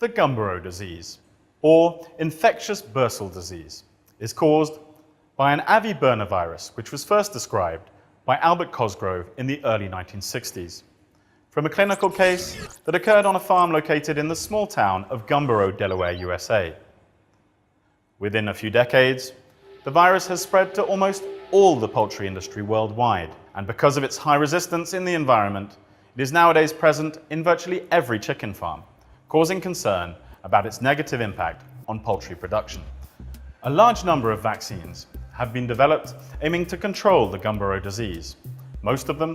The Gumboro disease, or infectious bursal disease, is caused by an aviburnovirus which was first described by Albert Cosgrove in the early 1960s, from a clinical case that occurred on a farm located in the small town of Gumboro, Delaware, USA. Within a few decades, the virus has spread to almost all the poultry industry worldwide, and because of its high resistance in the environment, it is nowadays present in virtually every chicken farm, causing concern about its negative impact on poultry production. A large number of vaccines have been developed aiming to control the Gumboro disease. Most of them,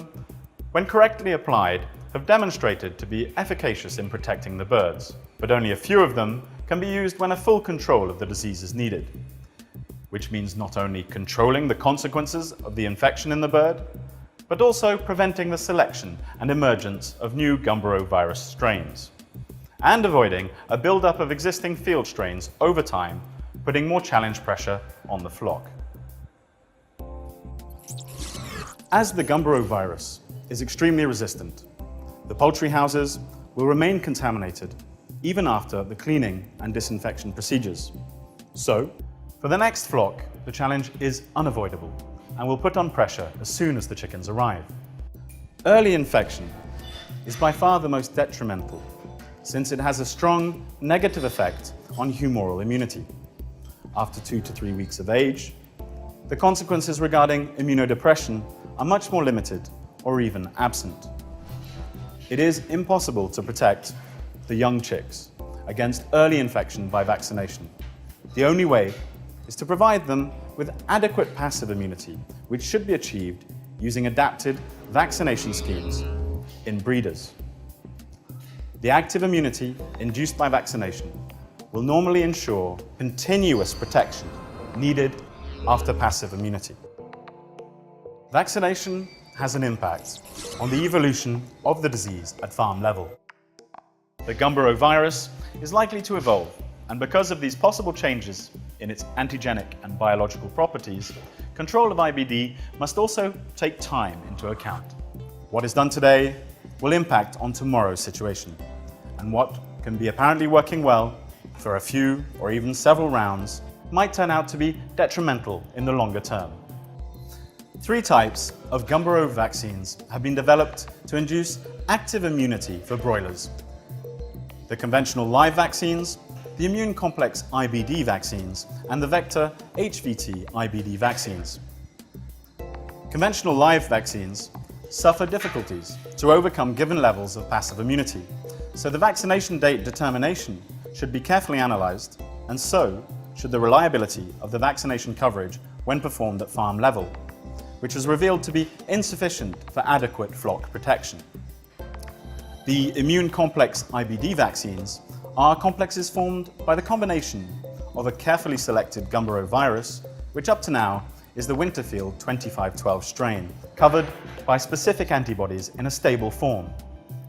when correctly applied, have demonstrated to be efficacious in protecting the birds, but only a few of them can be used when a full control of the disease is needed, which means not only controlling the consequences of the infection in the bird, but also preventing the selection and emergence of new Gumboro virus strains, and avoiding a build-up of existing field strains over time, putting more challenge pressure on the flock. As the Gumboro virus is extremely resistant, the poultry houses will remain contaminated even after the cleaning and disinfection procedures. So, for the next flock, the challenge is unavoidable and will put on pressure as soon as the chickens arrive. Early infection is by far the most detrimental, since it has a strong negative effect on humoral immunity. After 2 to 3 weeks of age, the consequences regarding immunodepression are much more limited or even absent. It is impossible to protect the young chicks against early infection by vaccination. The only way is to provide them with adequate passive immunity, which should be achieved using adapted vaccination schemes in breeders. The active immunity induced by vaccination will normally ensure continuous protection needed after passive immunity. Vaccination has an impact on the evolution of the disease at farm level. The Gumboro virus is likely to evolve, and because of these possible changes in its antigenic and biological properties, control of IBD must also take time into account. What is done today will impact on tomorrow's situation, and what can be apparently working well for a few or even several rounds might turn out to be detrimental in the longer term. 3 types of Gumboro vaccines have been developed to induce active immunity for broilers: the conventional live vaccines, the immune complex IBD vaccines, and the vector HVT IBD vaccines. Conventional live vaccines suffer difficulties to overcome given levels of passive immunity, so the vaccination date determination should be carefully analyzed, and so should the reliability of the vaccination coverage when performed at farm level, which was revealed to be insufficient for adequate flock protection. The immune complex IBD vaccines are complexes formed by the combination of a carefully selected Gumboro virus, which up to now is the Winterfield 2512 strain, covered by specific antibodies in a stable form.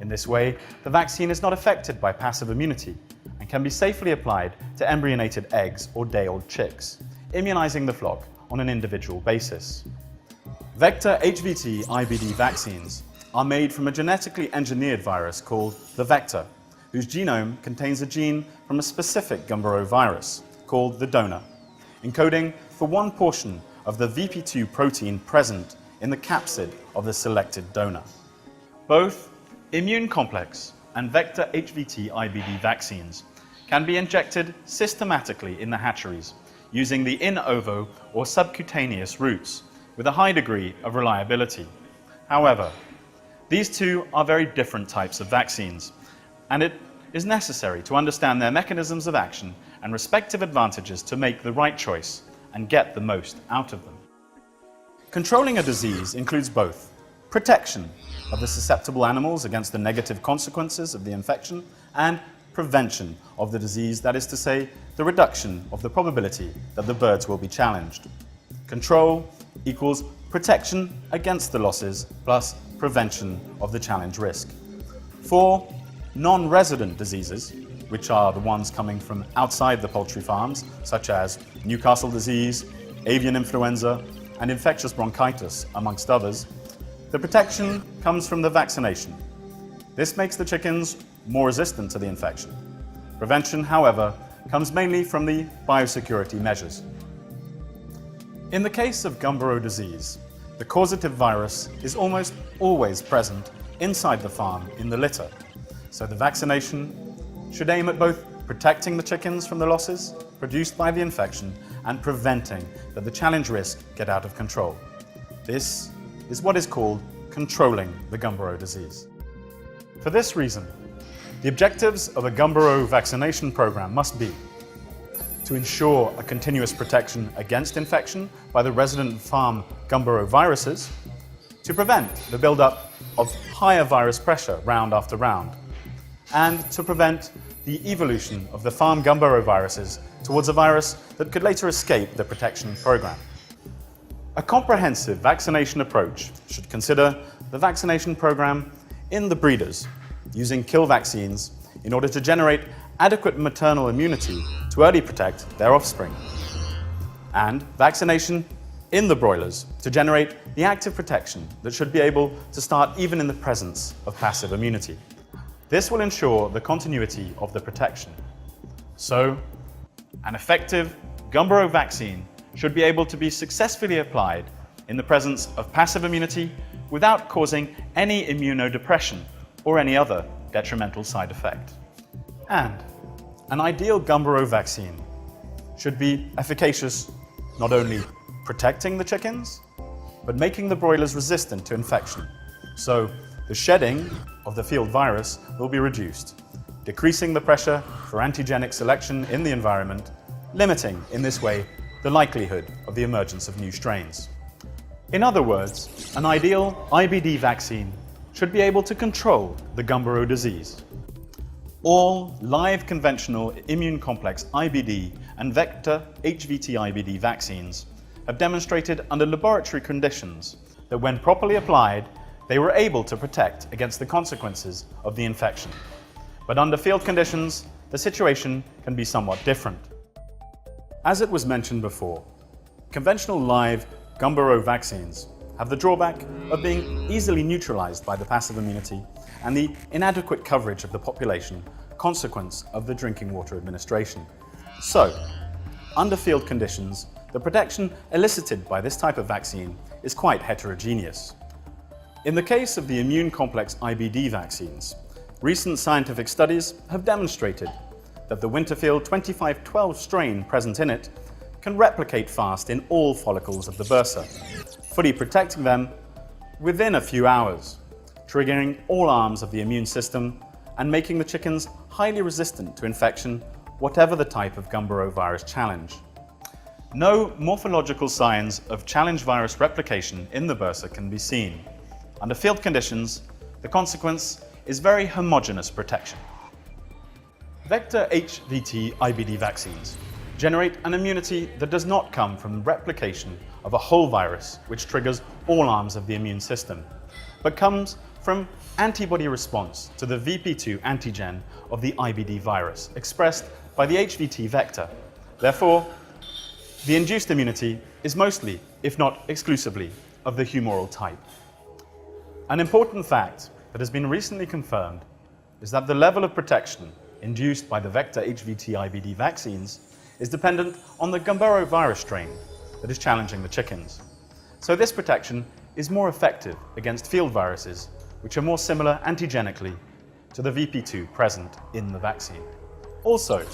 In this way, the vaccine is not affected by passive immunity and can be safely applied to embryonated eggs or day-old chicks, immunizing the flock on an individual basis. Vector HVT IBD vaccines are made from a genetically engineered virus called the vector, whose genome contains a gene from a specific Gumboro virus called the donor, encoding for one portion of the VP2 protein present in the capsid of the selected donor. Both immune complex and vector HVT IBD vaccines can be injected systematically in the hatcheries using the in ovo or subcutaneous routes with a high degree of reliability. However, these two are very different types of vaccines, and it is necessary to understand their mechanisms of action and respective advantages to make the right choice and get the most out of them. Controlling a disease includes both protection of the susceptible animals against the negative consequences of the infection and prevention of the disease, that is to say, the reduction of the probability that the birds will be challenged. Control equals protection against the losses plus prevention of the challenge risk. For non-resident diseases, which are the ones coming from outside the poultry farms, such as Newcastle disease, avian influenza, and infectious bronchitis, amongst others, the protection comes from the vaccination. This makes the chickens more resistant to the infection. Prevention, however, comes mainly from the biosecurity measures. In the case of Gumboro disease, the causative virus is almost always present inside the farm in the litter, so the vaccination should aim at both protecting the chickens from the losses produced by the infection and preventing that the challenge risk get out of control. This is what is called controlling the Gumboro disease. For this reason, the objectives of a Gumboro vaccination program must be to ensure a continuous protection against infection by the resident farm Gumboro viruses, to prevent the build-up of higher virus pressure round after round, and to prevent the evolution of the farm Gumboro viruses towards a virus that could later escape the protection program. A comprehensive vaccination approach should consider the vaccination program in the breeders, using kill vaccines in order to generate adequate maternal immunity to early protect their offspring, and vaccination in the broilers to generate the active protection that should be able to start even in the presence of passive immunity. This will ensure the continuity of the protection. So, an effective Gumboro vaccine should be able to be successfully applied in the presence of passive immunity without causing any immunodepression or any other detrimental side effect. And an ideal Gumboro vaccine should be efficacious not only protecting the chickens, but making the broilers resistant to infection. So the shedding of the field virus will be reduced, decreasing the pressure for antigenic selection in the environment, limiting in this way the likelihood of the emergence of new strains. In other words, an ideal IBD vaccine should be able to control the Gumboro disease. All live conventional immune complex IBD and vector HVT IBD vaccines have demonstrated under laboratory conditions that when properly applied, they were able to protect against the consequences of the infection. But under field conditions, the situation can be somewhat different. As it was mentioned before, conventional live Gumboro vaccines have the drawback of being easily neutralized by the passive immunity and the inadequate coverage of the population, consequence of the drinking water administration. So, under field conditions, the protection elicited by this type of vaccine is quite heterogeneous. In the case of the immune complex IBD vaccines, recent scientific studies have demonstrated that the Winterfield 2512 strain present in it can replicate fast in all follicles of the bursa, fully protecting them within a few hours, triggering all arms of the immune system and making the chickens highly resistant to infection, whatever the type of Gumboro virus challenge. No morphological signs of challenge virus replication in the bursa can be seen. Under field conditions, the consequence is very homogeneous protection. Vector HVT IBD vaccines generate an immunity that does not come from the replication of a whole virus which triggers all arms of the immune system, but comes from antibody response to the VP2 antigen of the IBD virus expressed by the HVT vector. Therefore, the induced immunity is mostly, if not exclusively, of the humoral type. An important fact that has been recently confirmed is that the level of protection induced by the vector HVT IBD vaccines is dependent on the Gumboro virus strain that is challenging the chickens. So this protection is more effective against field viruses, which are more similar antigenically to the VP2 present in the vaccine. Also,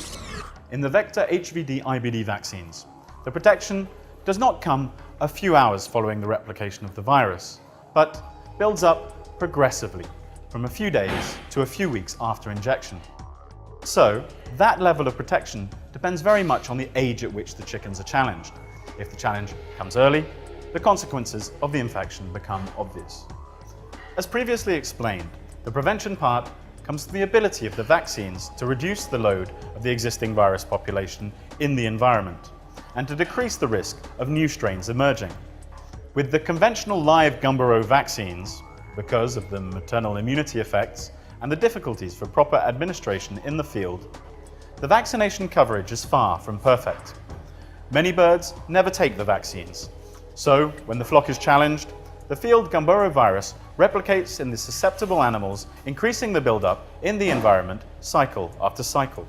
in the vector HVD IBD vaccines, the protection does not come a few hours following the replication of the virus, but builds up progressively from a few days to a few weeks after injection. So, that level of protection depends very much on the age at which the chickens are challenged. If the challenge comes early, the consequences of the infection become obvious. As previously explained, the prevention part comes to the ability of the vaccines to reduce the load of the existing virus population in the environment and to decrease the risk of new strains emerging. With the conventional live Gumboro vaccines, because of the maternal immunity effects and the difficulties for proper administration in the field, the vaccination coverage is far from perfect. Many birds never take the vaccines, so when the flock is challenged, the field Gumboro virus replicates in the susceptible animals, increasing the buildup in the environment cycle after cycle.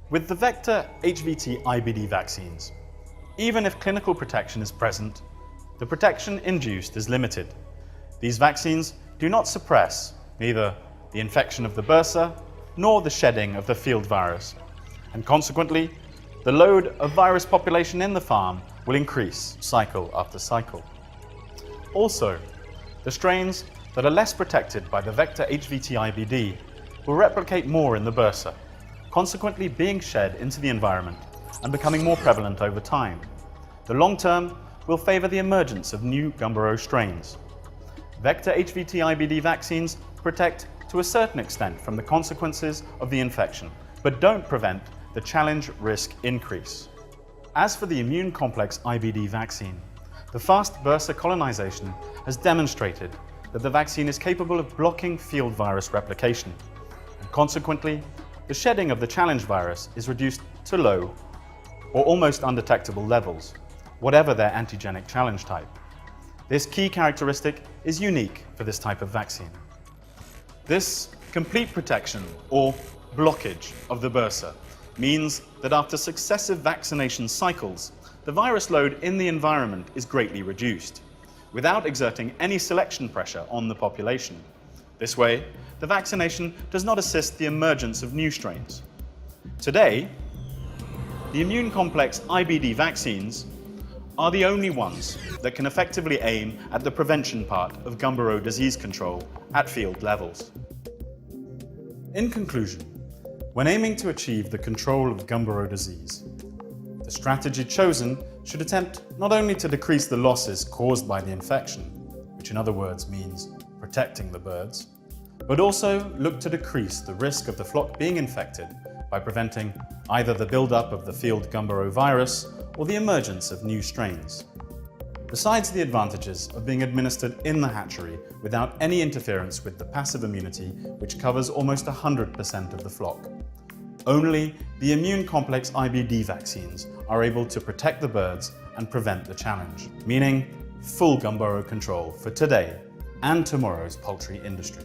With the vector HVT IBD vaccines, even if clinical protection is present, the protection induced is limited. These vaccines do not suppress neither the infection of the bursa nor the shedding of the field virus, and consequently, the load of virus population in the farm will increase cycle after cycle. Also, the strains that are less protected by the vector HVT IBD will replicate more in the bursa, consequently being shed into the environment and becoming more prevalent over time. The long term will favour the emergence of new Gumboro strains. Vector HVT IBD vaccines protect to a certain extent from the consequences of the infection, but don't prevent the challenge risk increase. As for the immune complex IBD vaccine, the fast bursa colonization has demonstrated that the vaccine is capable of blocking field virus replication, and consequently, the shedding of the challenge virus is reduced to low or almost undetectable levels, whatever their antigenic challenge type. This key characteristic is unique for this type of vaccine. This complete protection, or blockage, of the bursa means that after successive vaccination cycles, the virus load in the environment is greatly reduced, without exerting any selection pressure on the population. This way, the vaccination does not assist the emergence of new strains. Today, the immune complex IBD vaccines are the only ones that can effectively aim at the prevention part of Gumboro disease control at field levels. In conclusion, when aiming to achieve the control of Gumboro disease, the strategy chosen should attempt not only to decrease the losses caused by the infection, which in other words means protecting the birds, but also look to decrease the risk of the flock being infected by preventing either the build-up of the field Gumboro virus or the emergence of new strains. Besides the advantages of being administered in the hatchery without any interference with the passive immunity, which covers almost 100% of the flock, only the immune complex IBD vaccines are able to protect the birds and prevent the challenge, meaning full Gumboro control for today and tomorrow's poultry industry.